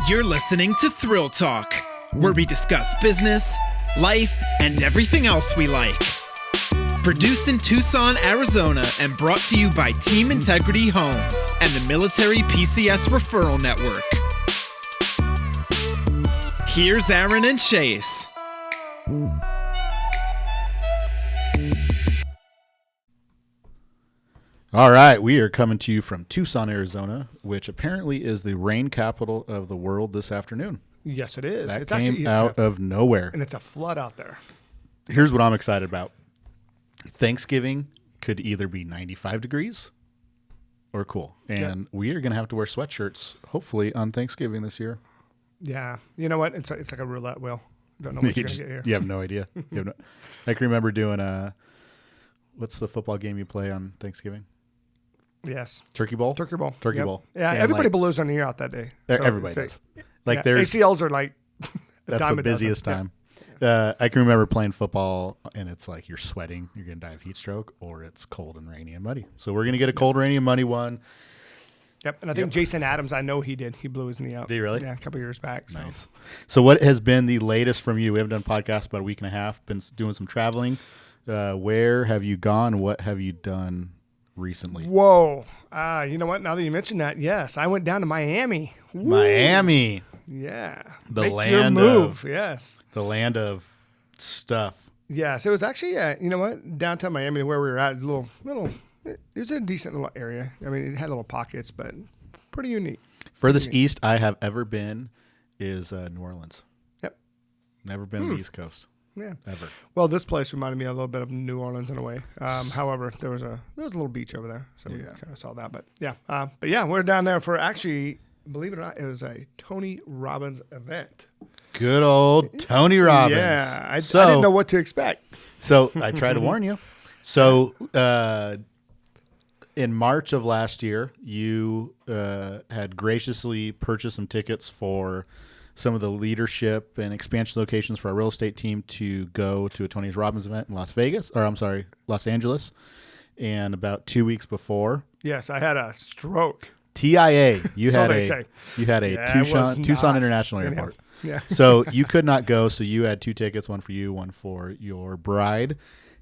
You're listening to Thrill Talk, where we discuss business, life, and everything else we like. Produced in Tucson, Arizona, and brought to you by Team Integrity Homes and the Military PCS Referral Network. Here's Aaron and Chase. All right, we are coming to you from Tucson, Arizona, which apparently is the rain capital of the world this afternoon. Yes, it is. That came out of nowhere. And it's a flood out there. Here's what I'm excited about. Thanksgiving could either be 95 degrees or cool. And we are going to have to wear sweatshirts, hopefully, on Thanksgiving this year. Yeah. You know what? It's like a roulette wheel. Don't know what you're going to get here. You have no idea. I can remember doing what's the football game you play on Thanksgiving? Yes. Turkey Bowl? Turkey Bowl. Turkey Bowl. Yeah, and everybody blows their ear out that day. So everybody does. There's ACLs are like that's the busiest time. Yeah. I can remember playing football, and it's like you're sweating, you're going to die of heat stroke, or it's cold and rainy and muddy. So we're going to get a cold, rainy, and muddy one. Yep, and I think Jason Adams, I know he did. He blew his knee out. Did he really? Yeah, a couple years back. So. Nice. So what has been the latest from you? We haven't done a podcast about a week and a half, been doing some traveling. Where have you gone? What have you done recently? Whoa. You know what? Now that you mentioned that, yes, I went down to Miami. Woo. Miami. Yeah. The Make land your move. of Yes. The land of stuff. Yes, it was actually you know what? Downtown Miami, where we were at, it was a decent little area. I mean, it had little pockets, but pretty unique. Furthest east I have ever been is New Orleans. Yep. Never been on the East Coast. Yeah. Ever. Well, this place reminded me a little bit of New Orleans in a way. However, there was a little beach over there, so we kind of saw that. But yeah, we're down there for actually, believe it or not, it was a Tony Robbins event. Good old Tony Robbins. Yeah, I didn't know what to expect. So I try to warn you. So in March of last year, you had graciously purchased some tickets for some of the leadership and expansion locations for our real estate team to go to a Tony Robbins event in Los Angeles. And about 2 weeks before, yes, I had a stroke. TIA, you So had they a say. Tucson International Airport. Yeah. So you could not go. So you had 2 tickets, one for you, one for your bride.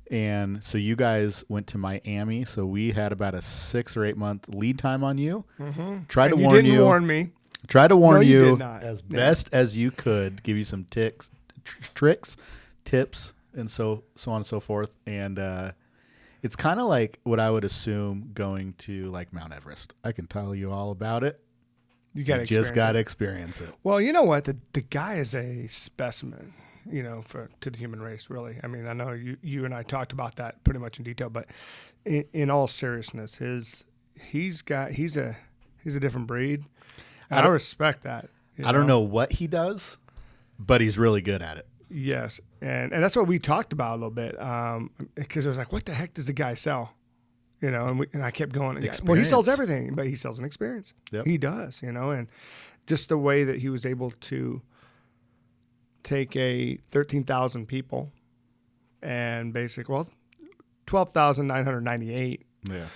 And so you guys went to Miami. So we had about a 6 or 8 month lead time on you. Mm-hmm. Tried to you warn didn't you. warn me. Try to warn you you did not. as best as you could, give you some tricks, tips, and so on and so forth. And it's kind of like what I would assume going to like Mount Everest. I can tell you all about it. You got to experience it. Well, you know what? The guy is a specimen, to the human race, really. I mean, I know you and I talked about that pretty much in detail, but in all seriousness, he's a different breed. I respect that. I don't know what he does, but he's really good at it. Yes, and that's what we talked about a little bit, because it was like, what the heck does the guy sell? And I kept going. Well, he sells everything, but he sells an experience. Yep. He does, and just the way that he was able to take 13,000 people and 12,998. Yeah.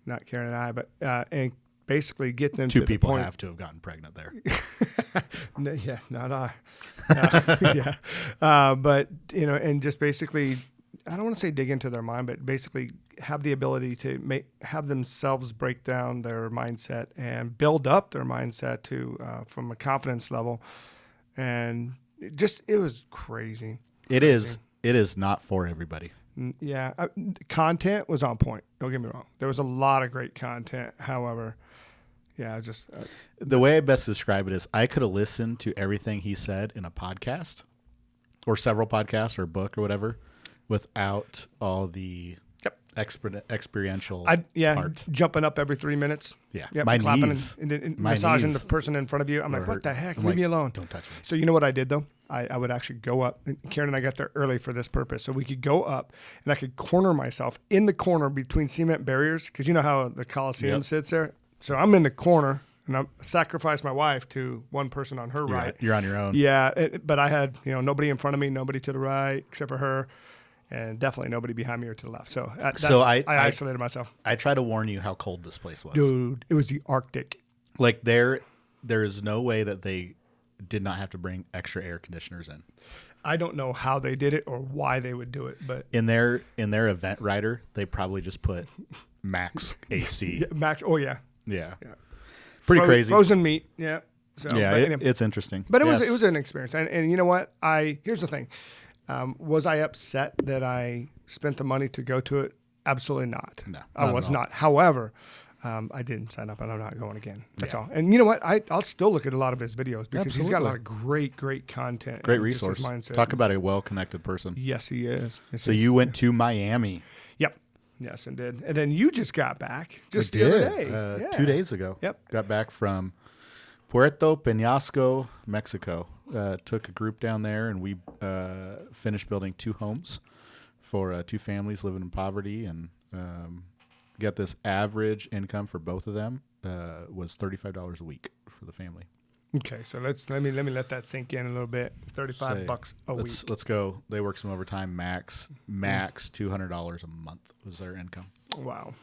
Not Karen and I, but and basically get them 2 to people the point. have to have gotten pregnant there. No, yeah, not I. But and just basically, I don't want to say dig into their mind, but basically have the ability to have themselves break down their mindset and build up their mindset to from a confidence level, and it was crazy. It is not for everybody. Yeah, content was on point. Don't get me wrong. There was a lot of great content. However, the way I best describe it is I could have listened to everything he said in a podcast or several podcasts or a book or whatever without all the experiential part. Jumping up every 3 minutes. Yeah, yep, my clapping knees, and massaging the person in front of you. I'm like, what the heck? Leave me alone. Don't touch me. So you know what I did though? I would actually go up. And Karen and I got there early for this purpose, so we could go up and I could corner myself in the corner between cement barriers, because you know how the Coliseum sits there. So I'm in the corner, and I sacrificed my wife to one person on her right. You're on your own. Yeah, but I had nobody in front of me, nobody to the right except for her, and definitely nobody behind me or to the left. So I isolated myself. I try to warn you how cold this place was. Dude, it was the Arctic. Like there, there is no way that they did not have to bring extra air conditioners in. I don't know how they did it or why they would do it, but In their event rider, they probably just put max AC. yeah, Max. Oh yeah, Yeah. Pretty crazy. Frozen meat. Yeah. So, Yeah, but anyway. it's interesting. But Yes. it was an experience, and you know what? Here's the thing: was I upset that I spent the money to go to it? Absolutely not. No, I not was at all. not. However, I didn't sign up, and I'm not going again. That's Yeah. all. And you know what? I'll still look at a lot of his videos because he's got a lot Absolutely. of great content. Great and just his resource. mindset. Talk about a well-connected person. Yes, he is. Yes, So he is. you went to Miami. Yep. Yes, and did. And then you just got back just I the other did, day. Yeah. 2 days ago. Yep. Got back from Puerto Peñasco, Mexico. Took a group down there, and we finished building 2 homes for 2 families living in poverty, and got this average income for both of them was $35 a week for the family. Okay, so let me let that sink in a little bit. $35 bucks a week. Let's go. They work some overtime. Max $200 a month was their income. Wow.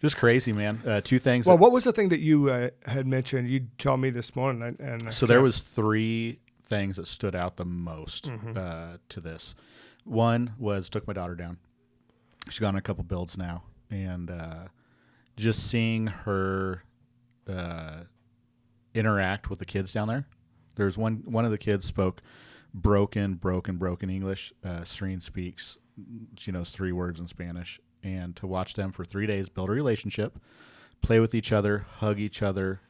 Just crazy, man. 2 things. Well, what was the thing that you had mentioned? You told me this morning, and So there was 3 things that stood out the most to this. One was took my daughter down. She's gone on a couple builds now, and just seeing her interact with the kids down there. There's one of the kids spoke broken English. Serene speaks, she knows 3 words in Spanish, and to watch them for 3 days build a relationship, play with each other, hug each other,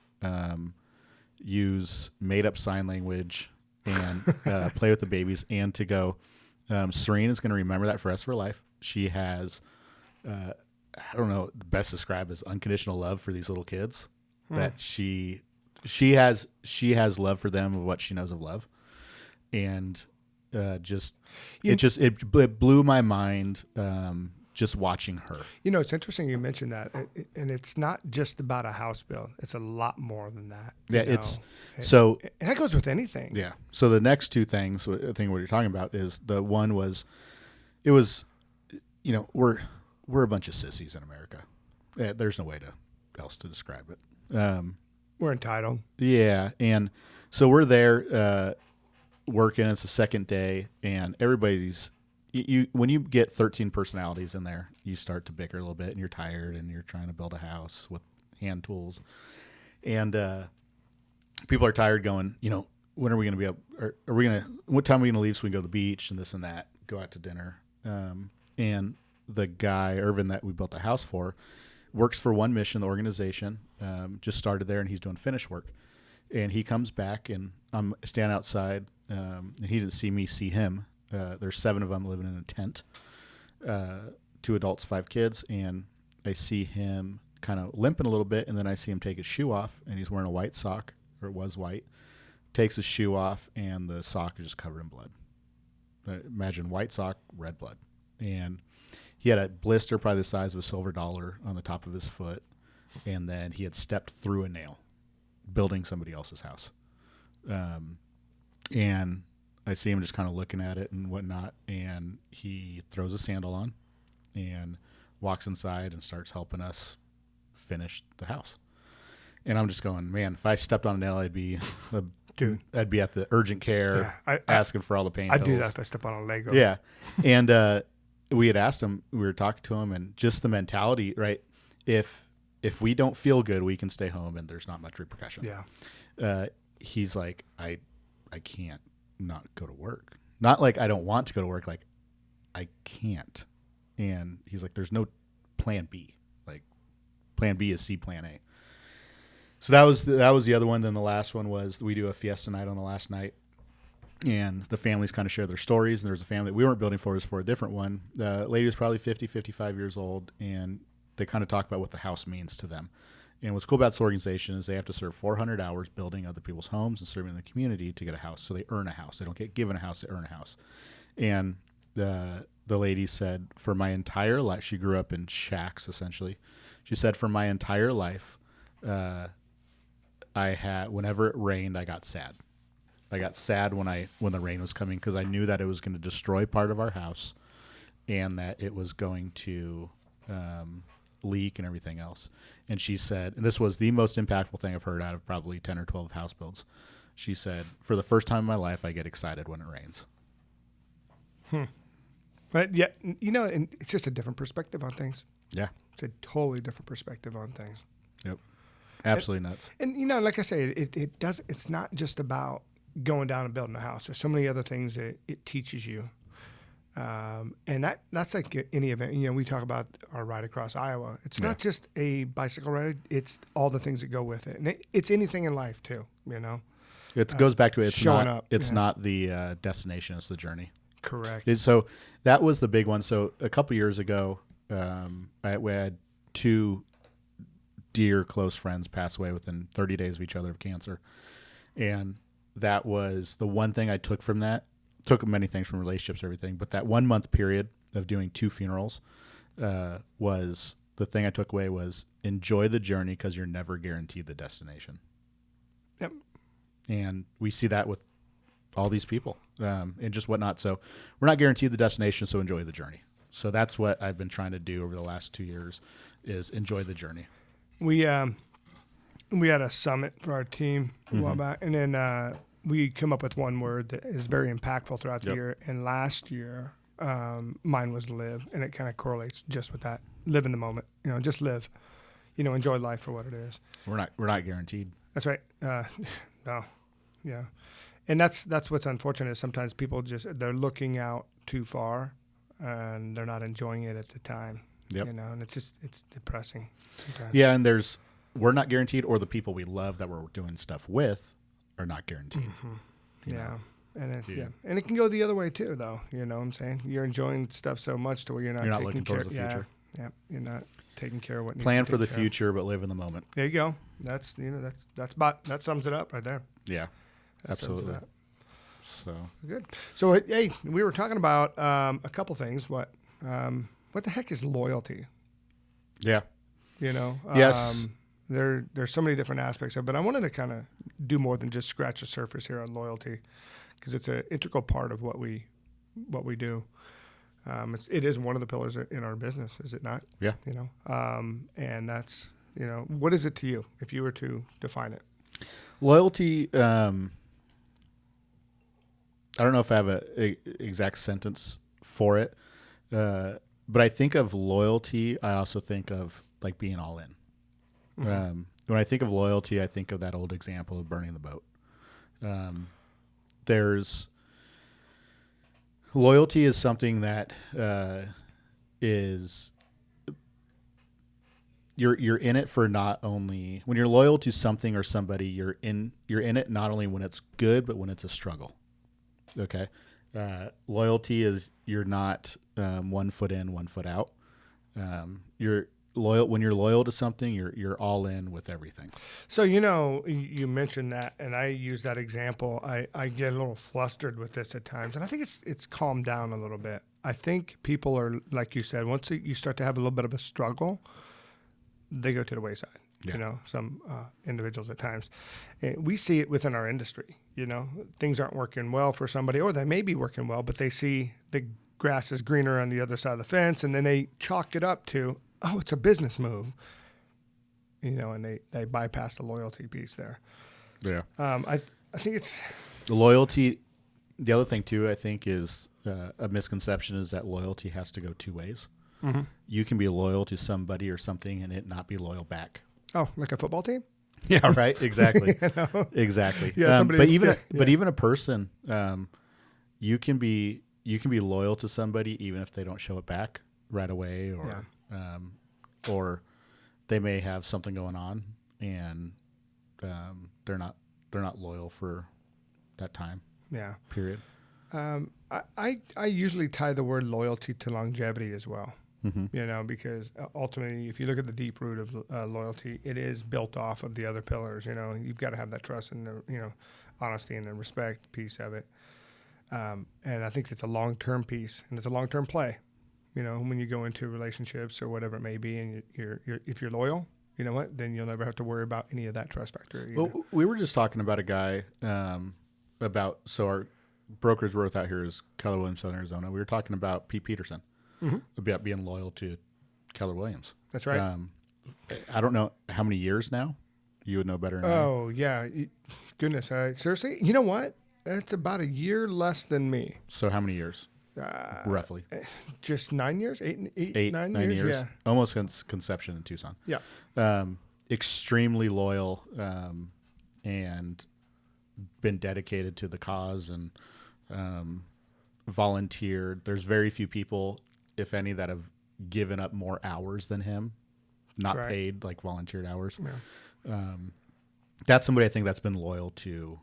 use made-up sign language, and play with the babies, and to go, Serene is going to remember that for the rest of her life. She has, I don't know, best described as unconditional love for these little kids. That she has love for them of what she knows of love, and it blew my mind. Just watching her. You know, it's interesting you mentioned that, and it's not just about a house build. It's a lot more than that. Yeah, you it's know. so. And that goes with anything. Yeah. So the next 2 things, I think what you're talking about is the one was, it was, you know, we're a bunch of sissies in America. There's no way else to describe it. We're entitled. Yeah, and so we're there working. It's the second day, and everybody's you. When you get 13 personalities in there, you start to bicker a little bit, and you're tired, and you're trying to build a house with hand tools, and people are tired. Going, you know, when are we going to be up? Are we going to? What time are we going to leave so we can go to the beach and this and that? Go out to dinner. And the guy Irvin that we built the house for works for One Mission, the organization. Just started there, and he's doing finish work. And he comes back, and I'm standing outside, and he didn't see me see him. There's 7 of them living in a tent, 2 adults, 5 kids, and I see him kind of limping a little bit, and then I see him take his shoe off, and he's wearing a white sock, or it was white. Takes his shoe off, and the sock is just covered in blood. Imagine white sock, red blood. And he had a blister probably the size of a silver dollar on the top of his foot, and then he had stepped through a nail building somebody else's house. And I see him just kind of looking at it and whatnot, and he throws a sandal on and walks inside and starts helping us finish the house. And I'm just going, man, if I stepped on a nail, I'd be I'd be at the urgent care asking for all the pain pills. I'd do that if I step on a Lego. Yeah. And we had asked him, we were talking to him, and just the mentality, right? If we don't feel good, we can stay home and there's not much repercussion. Yeah. He's like, I can't not go to work. Not like I don't want to go to work, like I can't. And he's like, there's no plan B. Like plan B is C plan A. So that was the other one. Then the last one was we do a fiesta night on the last night, and the families kind of share their stories. And there was a family that we weren't building for, it was for a different one. The lady was probably 50, 55 years old, and they kind of talk about what the house means to them. And what's cool about this organization is they have to serve 400 hours building other people's homes and serving the community to get a house. So they earn a house. They don't get given a house, they earn a house. And the lady said, for my entire life, she grew up in shacks essentially. She said, for my entire life, whenever it rained, I got sad. I got sad when the rain was coming because I knew that it was going to destroy part of our house, and that it was going to leak and everything else. And she said, and this was the most impactful thing I've heard out of probably 10 or 12 house builds. She said, for the first time in my life, I get excited when it rains. But yeah, and it's just a different perspective on things. Yeah. It's a totally different perspective on things. Yep. Absolutely nuts. And like I say, it's not just about going down and building a house. There's so many other things that it teaches you. And that's like any event. We talk about our ride across Iowa. It's not just a bicycle ride. It's all the things that go with it. And it's anything in life too, It goes back to it's showing not, up. It's not the destination, it's the journey. Correct. So that was the big one. So a couple years ago, we had 2 dear close friends pass away within 30 days of each other of cancer. And that was the one thing I took from that. Took many things from relationships, everything, but that 1 month period of doing 2 funerals was the thing I took away was enjoy the journey because you're never guaranteed the destination. Yep. And we see that with all these people and just whatnot. So we're not guaranteed the destination, so enjoy the journey. So that's what I've been trying to do over the last 2 years is enjoy the journey. We had a summit for our team a while back, and then we come up with one word that is very impactful throughout the year. And last year, mine was live, and it kind of correlates just with that. Live in the moment, just live, enjoy life for what it is. We're not guaranteed. That's right. No. Yeah. And that's what's unfortunate is sometimes people they're looking out too far and they're not enjoying it at the time. Yep. And it's depressing sometimes. Yeah. And we're not guaranteed, or the people we love that we're doing stuff with are not guaranteed. Mm-hmm. Yeah. And it can go the other way too, though. You know what I'm saying? You're enjoying stuff so much to where you're not looking towards the future. Yeah. You're not taking care of what needs Plan to be for the taken care of. future, but live in the moment. There you go. That's that sums it up right there. Yeah. That sums it Absolutely. up. So Good. So, hey, we were talking about a couple things. What the heck is loyalty? yeah. Yes. There's so many different aspects of it, but I wanted to kind of do more than just scratch the surface here on loyalty, because it's an integral part of what we do. It is one of the pillars in our business, is it not? Yeah. And that's what is it to you if you were to define it? Loyalty. I don't know if I have a exact sentence for it, but I think of loyalty. I also think of like being all in. Mm-hmm. When I think of loyalty, I think of that old example of burning the boat. There's loyalty is something that is you're in it for not only when you're loyal to something or somebody, you're in it not only when it's good, but when it's a struggle. Okay. Loyalty is you're not 1 foot in, 1 foot out. You're loyal when you're loyal to something. You're all in with everything. So you mentioned that, and I use that example. I get a little flustered with this at times, and I think it's calmed down a little bit. I think people are, like you said, once you start to have a little bit of a struggle, they go to the wayside. Yeah. Some individuals at times. And we see it within our industry. Things aren't working well for somebody, or they may be working well, but they see the grass is greener on the other side of the fence, and then they chalk it up to, oh, it's a business move. And they bypass the loyalty piece there. Yeah. I think it's The loyalty. The other thing too, I think, is a misconception is that loyalty has to go 2 ways. Mm-hmm. You can be loyal to somebody or something and it not be loyal back. Oh, like a football team? Yeah, right. Exactly. Exactly. Yeah, but even a person, you can be loyal to somebody even if they don't show it back right away, or they may have something going on and they're not loyal for that time. Yeah. Period. I usually tie the word loyalty to longevity as well. Mm-hmm. Because ultimately, if you look at the deep root of loyalty, it is built off of the other pillars. You've got to have that trust and the, honesty and the respect piece of it. And I think it's a long-term piece, and it's a long-term play. When you go into relationships or whatever it may be, and if you're loyal, you know what, then you'll never have to worry about any of that trust factor. Well, we were just talking about a guy so our broker's worth out here is Keller Williams, Southern Arizona. We were talking about Pete Peterson. Mm-hmm. About being loyal to Keller Williams. That's right. I don't know how many years now. You would know better than I. Oh, yeah. Goodness. Seriously? You know what? That's about a year less than me. So how many years? Roughly. Just 9 years? Eight, 9 9 years? years. Yeah. Almost since conception in Tucson. Yeah. Extremely loyal and been dedicated to the cause and volunteered. There's very few people, if any, that have given up more hours than him, not Correct. paid, like volunteered hours. Yeah. That's somebody I think that's been loyal to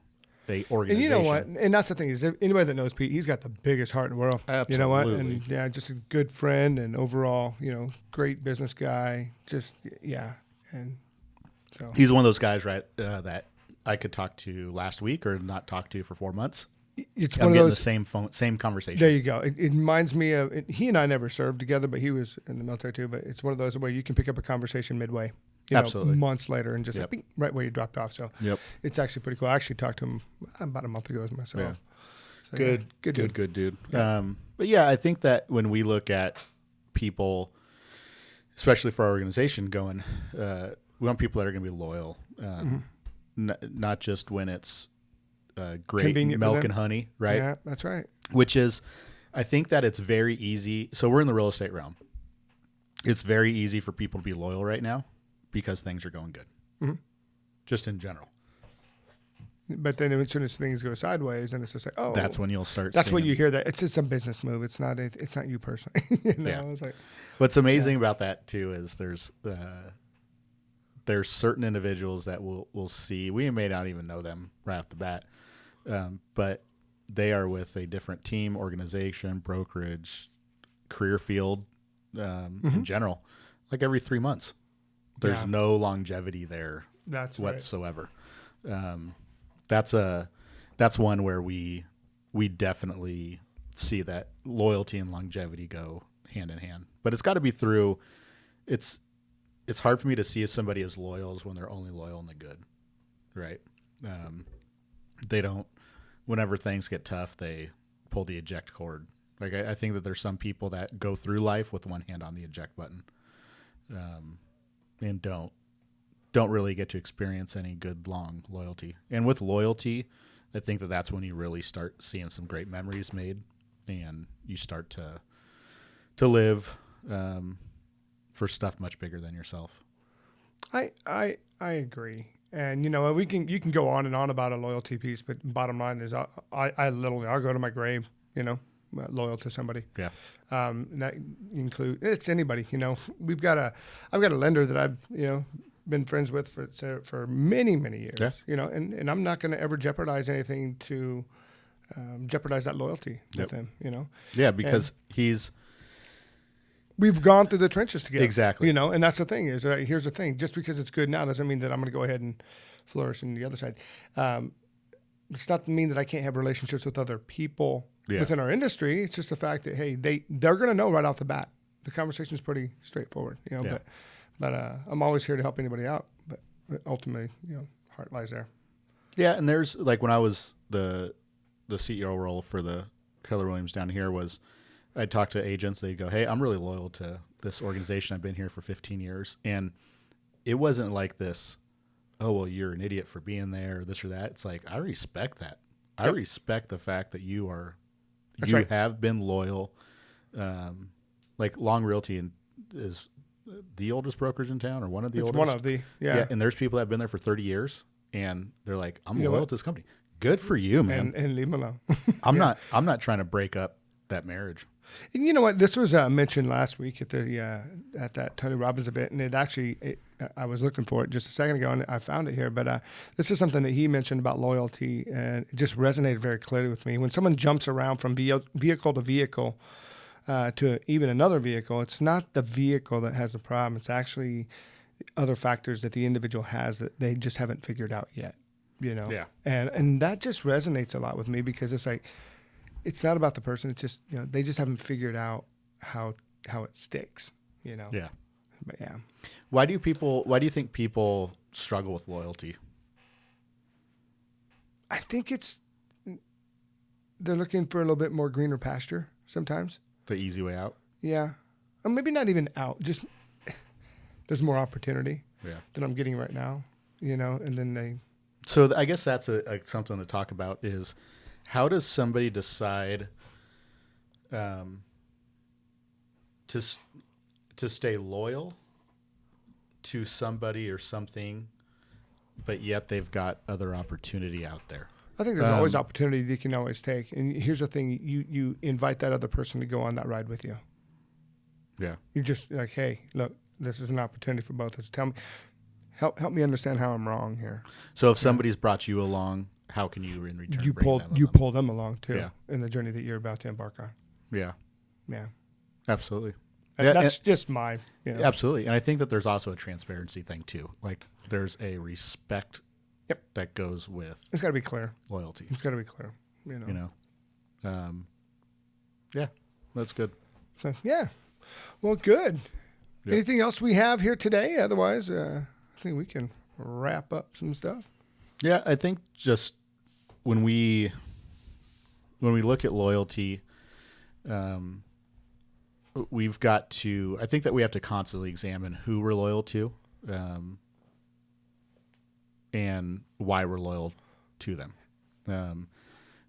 a organization. And you know what? And that's the thing is, if anybody that knows Pete, he's got the biggest heart in the world. You know what? Absolutely. And yeah, just a good friend and overall, great business guy. Just yeah, and so He's one of those guys, right, that I could talk to last week or not talk to for 4 months. it's I'm one of getting those. the same conversation. There you go. It reminds me of he and I never served together, but he was in the military too. But it's one of those where you can pick up a conversation midway, Absolutely. months later, and just Yep. like, bing, right where you dropped off. So Yep. it's actually pretty cool. I actually talked to him about a month ago myself. Yeah. So, Good, yeah, good dude. good dude. Yeah. But yeah, I think that when we look at people, especially for our organization, going, we want people that are going to be loyal, not just when it's great Convenient for milk them. and honey, right? Yeah, that's right. Which is, I think that it's very easy. So we're in the real estate realm. It's very easy for people to be loyal right now because things are going good, just in general. But then as soon as things go sideways, and it's just like, oh, That's when you'll start. that's when seeing- you hear that it's a business move. It's not you personally. Yeah. It's like What's amazing about that too is there's certain individuals that we'll see. We may not even know them right off the bat, but they are with a different team, organization, brokerage, career field in general. Like every 3 months, there's Yeah. no longevity there that's right. whatsoever. That's one where we definitely see that loyalty and longevity go hand in hand. But it's got to be through. It's hard for me to see somebody as loyal as when they're only loyal in the good, right? They don't. Whenever things get tough, they pull the eject cord. Like I think that there's some people that go through life with one hand on the eject button, and don't really get to experience any good long loyalty. And with loyalty, I think that that's when you really start seeing some great memories made, and you start to live for stuff much bigger than yourself. I agree. And you can go on and on about a loyalty piece, but bottom line is I literally I'll go to my grave, loyal to somebody. Yeah. And that it's anybody. I've got a lender that I've been friends with for many years. Yeah. And I'm not going to ever jeopardize anything to jeopardize that loyalty with him. Yeah, because We've gone through the trenches together. Exactly. And that's the thing is, here's the thing. Just because it's good now doesn't mean that I'm going to go ahead and flourish in the other side. It's not to mean that I can't have relationships with other people within our industry. It's just the fact that, hey, they're going to know right off the bat. The conversation's pretty straightforward, but I'm always here to help anybody out. But ultimately, heart lies there. Yeah, and there's like when I was the CEO role for the Keller Williams down here was I'd talk to agents. They'd go, hey, I'm really loyal to this organization. I've been here for 15 years. And it wasn't like this, oh, well, you're an idiot for being there or this or that. It's like, I respect that. I respect the fact that you have been loyal. Like Long Realty is the oldest brokerage in town or one of the oldest. One of the, yeah. And there's people that have been there for 30 years and they're like, I'm loyal to this company. Good for you, man. And leave them alone. I'm not trying to break up that marriage. And you know what? This was mentioned last week at the at that Tony Robbins event, and I was looking for it just a second ago, and I found it here. But this is something that he mentioned about loyalty, and it just resonated very clearly with me. When someone jumps around from vehicle to vehicle to even another vehicle, it's not the vehicle that has the problem. It's actually other factors that the individual has that they just haven't figured out yet. Yeah. And that just resonates a lot with me because it's like, it's not about the person. It's just, they just haven't figured out how it sticks, Yeah. But yeah. Why do you think people struggle with loyalty? I think they're looking for a little bit more greener pasture sometimes. The easy way out? Yeah. Or maybe not even out, just there's more opportunity Yeah. than I'm getting right now, and then So I guess that's something to talk about is how does somebody decide to stay loyal to somebody or something, but yet they've got other opportunity out there? I think there's always opportunity you can always take. And here's the thing, you invite that other person to go on that ride with you. Yeah. You're just like, hey, look, this is an opportunity for both of us. Tell me, help me understand how I'm wrong here. So if somebody's brought you along, how can you in return bring them along? pull them along too, Yeah. in the journey that you're about to embark on. Yeah. Yeah. Absolutely. That's just my, Absolutely. And I think that there's also a transparency thing too. Like there's a respect that goes with it's got to be clear. loyalty. It's got to be clear. Yeah, that's good. So, yeah. Well, good. Yep. Anything else we have here today? Otherwise, I think we can wrap up some stuff. Yeah, I think just when we look at loyalty, we've got to. I think that we have to constantly examine who we're loyal to, and why we're loyal to them.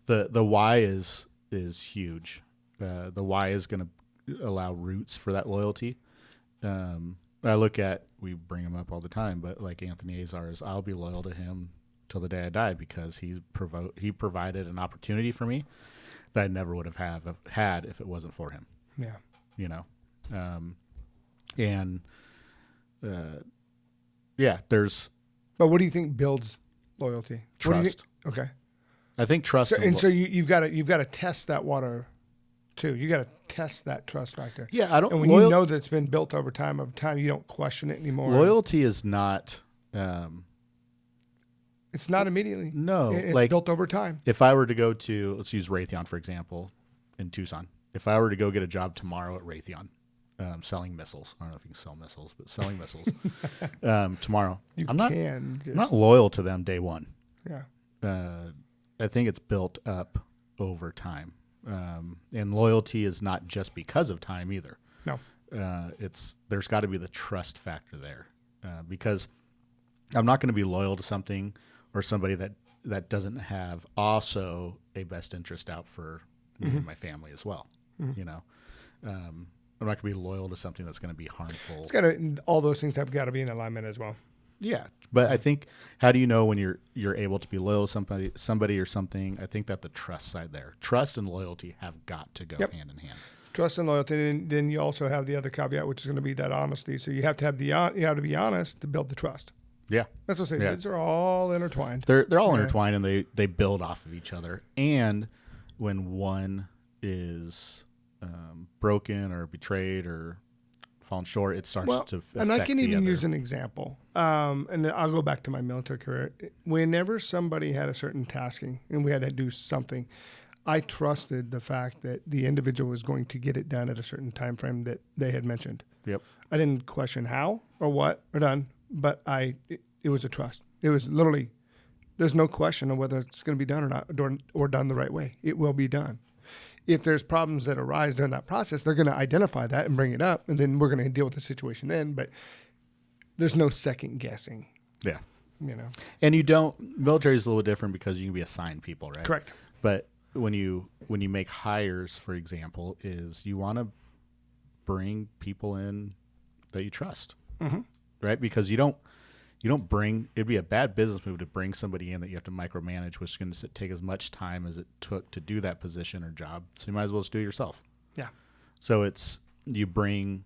The why is huge. The why is going to allow roots for that loyalty. We bring him up all the time, but like Anthony Azars, I'll be loyal to him till the day I die because he provided an opportunity for me that I never would have had if it wasn't for him. Yeah. There's. But what do you think builds loyalty? Trust. Okay. I think trust. So you've got to test that water, too. You got to test that trust factor. Yeah, I don't. And when you know that it's been built over time, you don't question it anymore. Loyalty is not. It's not immediately. No, it's built over time. If I were to go to, let's use Raytheon for example, in Tucson. If I were to go get a job tomorrow at Raytheon, selling missiles. I don't know if you can sell missiles, but selling missiles tomorrow. I'm not loyal to them day one. Yeah. I think it's built up over time. And loyalty is not just because of time either. No. There's got to be the trust factor there. Because I'm not going to be loyal to something or somebody that doesn't have also a best interest out for me and my family as well. I'm not going to be loyal to something that's going to be harmful. It's got to, all those things have got to be in alignment as well. Yeah, but I think how do you know when you're able to be loyal to somebody or something? I think that the trust side there, trust and loyalty have got to go hand in hand. Trust and loyalty, and then you also have the other caveat, which is going to be that honesty. So you have to be honest to build the trust. Yeah, that's what I'm saying. Yeah. These are all intertwined. They're all intertwined, and they build off of each other. And when one is broken or betrayed or fallen short, it starts to affect and I can even other. use an example. And I'll go back to my military career. Whenever somebody had a certain tasking and we had to do something, I trusted the fact that the individual was going to get it done at a certain time frame that they had mentioned. Yep. I didn't question how or what or done, but it was a trust. It was literally, there's no question of whether it's going to be done or not, or done the right way. It will be done. If there's problems that arise during that process, they're going to identify that and bring it up, and then we're going to deal with the situation then. But there's no second guessing. Yeah. And military is a little different because you can be assigned people, right? Correct. But when you make hires, for example, is you want to bring people in that you trust, right? Because you don't bring, it'd be a bad business move to bring somebody in that you have to micromanage, which is going to take as much time as it took to do that position or job. So you might as well just do it yourself. Yeah. So it's, you bring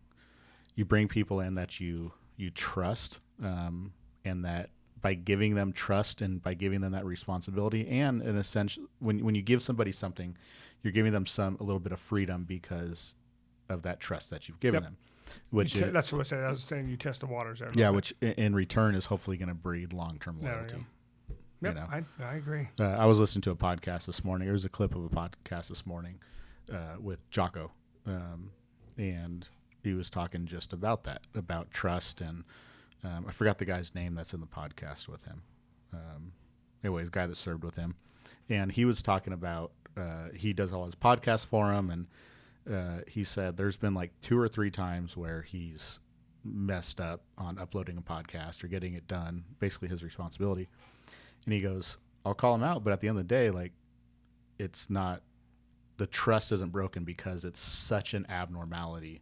people in that you trust, and that by giving them trust and by giving them that responsibility, and in a sense, when you give somebody something, you're giving them a little bit of freedom because of that trust that you've given them. That's what I said. I was saying you test the waters there. Yeah, which in return is hopefully going to breed long-term loyalty. Yep, I agree. I was listening to a podcast this morning. There was a clip of a podcast this morning with Jocko, and he was talking just about that, about trust, and I forgot the guy's name that's in the podcast with him. Anyways, the guy that served with him, and he was talking about he does all his podcasts for him, and he said there's been like 2 or 3 times where he's messed up on uploading a podcast or getting it done, basically his responsibility. And he goes, I'll call him out, but at the end of the day, like, it's not, the trust isn't broken because it's such an abnormality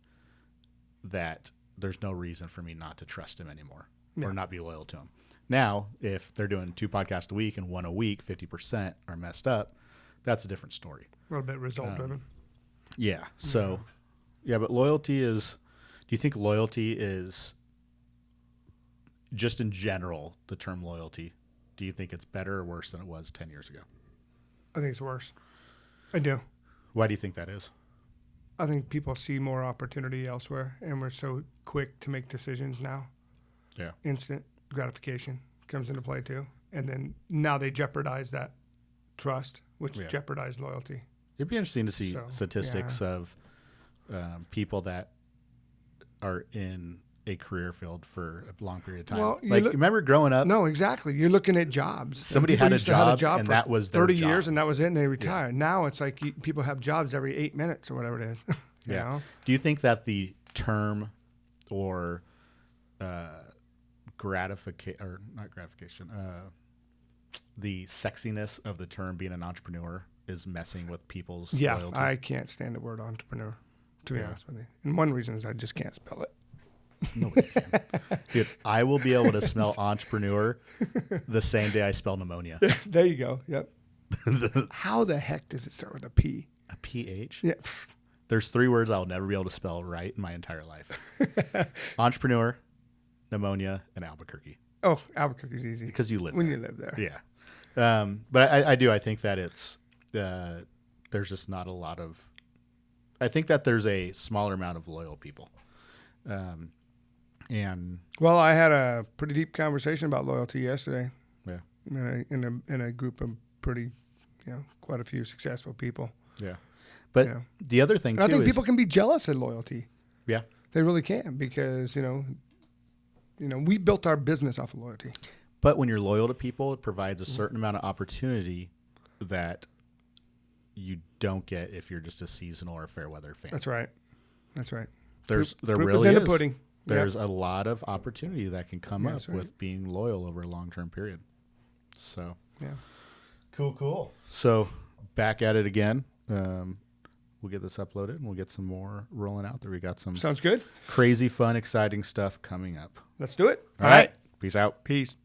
that there's no reason for me not to trust him anymore or not be loyal to him. Now, if they're doing 2 podcasts a week and 1 a week, 50% are messed up, that's a different story. A little bit result driven. Yeah. So, but loyalty is, do you think loyalty is, just in general, the term loyalty, do you think it's better or worse than it was 10 years ago? I think it's worse. I do. Why do you think that is? I think people see more opportunity elsewhere, and we're so quick to make decisions now. Yeah. Instant gratification comes into play too. And then now they jeopardize that trust, which jeopardize loyalty. It'd be interesting to see statistics of people that are in a career field for a long period of time. Well, remember growing up? No, exactly. You're looking at jobs. Somebody had a job and that was their 30 job. years and that was it, and they retired. Now it's like people have jobs every 8 minutes or whatever it is. you know? Do you think that the term or the sexiness of the term being an entrepreneur is messing with people's loyalty? I can't stand the word entrepreneur, to be honest with you. And one reason is I just can't spell it. Nobody can. Dude, I will be able to smell entrepreneur the same day I spell pneumonia. There you go. Yep. How the heck does it start with a P? A PH? Yeah. There's 3 words I'll never be able to spell right in my entire life. Entrepreneur, pneumonia, and Albuquerque. Oh, Albuquerque's easy. Because you live when there. you live there. Yeah. But I think that it's, there's just not a lot of, I think that there's a smaller amount of loyal people. Well, I had a pretty deep conversation about loyalty yesterday. Yeah. In a group of pretty, quite a few successful people. Yeah. But the other thing, too, I think people can be jealous of loyalty. Yeah. They really can because, we built our business off of loyalty. But when you're loyal to people, it provides a certain amount of opportunity that you don't get if you're just a seasonal or fair weather fan. That's right. There proof really is in is. the pudding. There's a lot of opportunity that can come up that's right. with being loyal over a long-term period. So, yeah. Cool. So, back at it again. We'll get this uploaded and we'll get some more rolling out there. We got some Sounds good. crazy, fun, exciting stuff coming up. Let's do it. All right. Peace out. Peace.